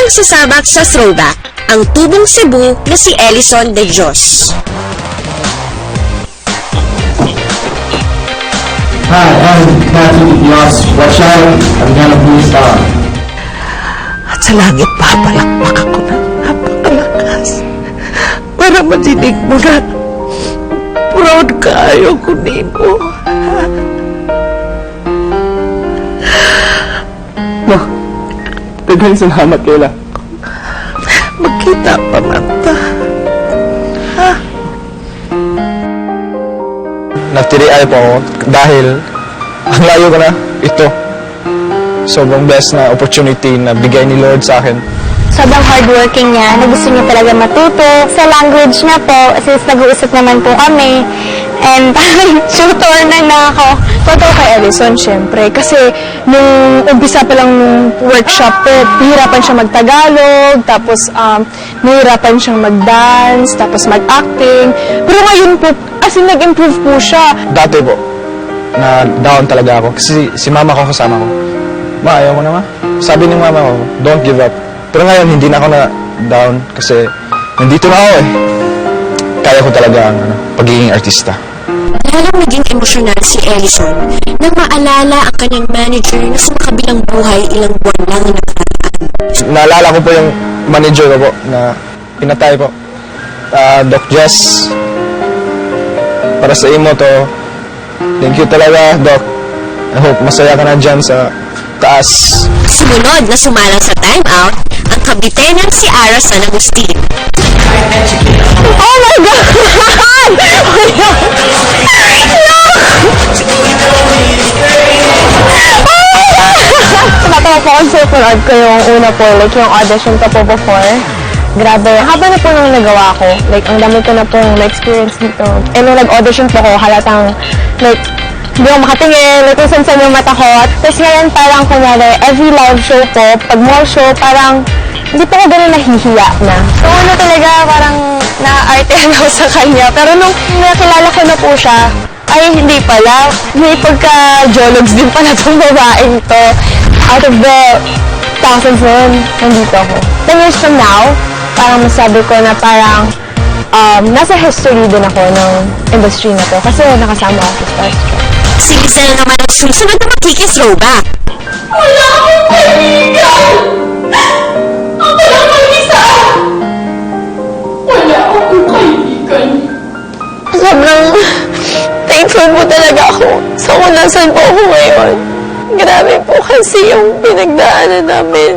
Unang sasabak sa throwback, ang tubong Cebu na si Ellison De Dios. Hi, I'm Matthew De Dios. Watch out, I'm gonna be a star. At sa langit, papalakpak ako ng napakalakas para madinig mo na proud kayo kunin mo. Ma, daghang salamat kaila. Magkita pa man ta. Nagtiriay po ako dahil ang layo ko na ito. Sobrang best na opportunity na bigay ni Lord sa akin. Sobrang hardworking niya, na gusto niya talaga matuto. Sa language niya po, since nag-uusap naman po kami, and parang tutor na ako. Totoo kay Ellison, syempre. Kasi nung umpisa pa lang nung workshop po, nahirapan siya mag-Tagalog, tapos nahirapan siyang mag-dance, tapos mag-acting. Pero ngayon po, as in nag-improve po siya. Dati po, na down talaga ako. Kasi si mama ko kasama ko. Ma, ayaw ko na ma. Sabi ng mama ko, don't give up. Pero ngayon, hindi na ako na down kasi nandito na ako eh. Kaya ko talaga ang pagiging artista. Lalong naging emosyonal si Ellison nang maalala ang kanyang manager na sa makabilang buhay ilang buwan lang ang nakaraan. Naalala ko po yung manager ko po na pinatay po. Doc Jess, para sa imo to, thank you talaga, Doc. I hope masaya ka na dyan sa taas. Sumunod na sumalang sa timeout ang kabitenang si Ara San Agustin. Oh my God! Natawa po kasi panood ko yung una po, like yung audition ko po before. Grabe, haba na po nung nagawa ko. Like, ang dami ko na pong na-experience dito. And nung nag-audition po ko, halatang, like, hindi ako makatingin, like, kung saan yung mata ko. Tapos ngayon, parang, kunwari, every live show po, pag mall show, parang, hindi po ko ganun nahihiya na. So, ano talaga, parang, na-artehan ako sa kanya. Pero nung nakilala ko na po siya, ay, hindi pala. May pagka-jologs din pala itong babaeng to. Out of the thousands na yun, nandito ako. 10 years from now, parang masabi ko na parang nasa history din ako ng industry na to kasi nakasama ako sa Starstruck. Si Lisa na naman ang susunod na makikithrowback. Wala akong kaibigan! Ako lang mag-isa! Wala akong kaibigan. Sobrang thankful po talaga ako sa kung nasan po ako ngayon. Grabe po kasi yung pinagdaanan namin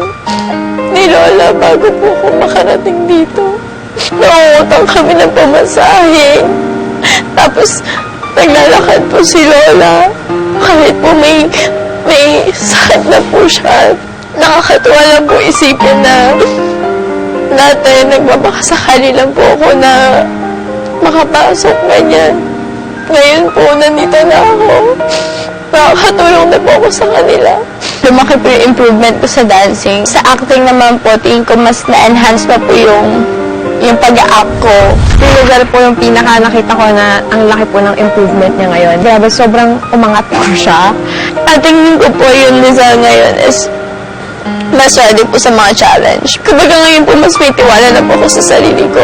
ni Lola bago po ako makarating dito. Naungutang kami ng pamasahe. Tapos, naglalakad po si Lola. Kahit po may sakit na po siya. Nakakatuwa lang po isipin na dati nagbabakasakali lang po ako na makapasok ganyan. Ngayon po, nandito na ako. Nakakatulong na po ako sa kanila. Lumaki po yung improvement ko sa dancing. Sa acting naman po, tingin ko mas na-enhance pa po yung pag-a-act ko. Yung lugar po yung pinaka nakita ko na ang laki po ng improvement niya ngayon. Grabe, sobrang umangat po siya. At tingin ko po yung Lizelle ngayon is mas ready po sa mga challenge. Kumbaga ngayon po mas may tiwala na po ako sa sarili ko.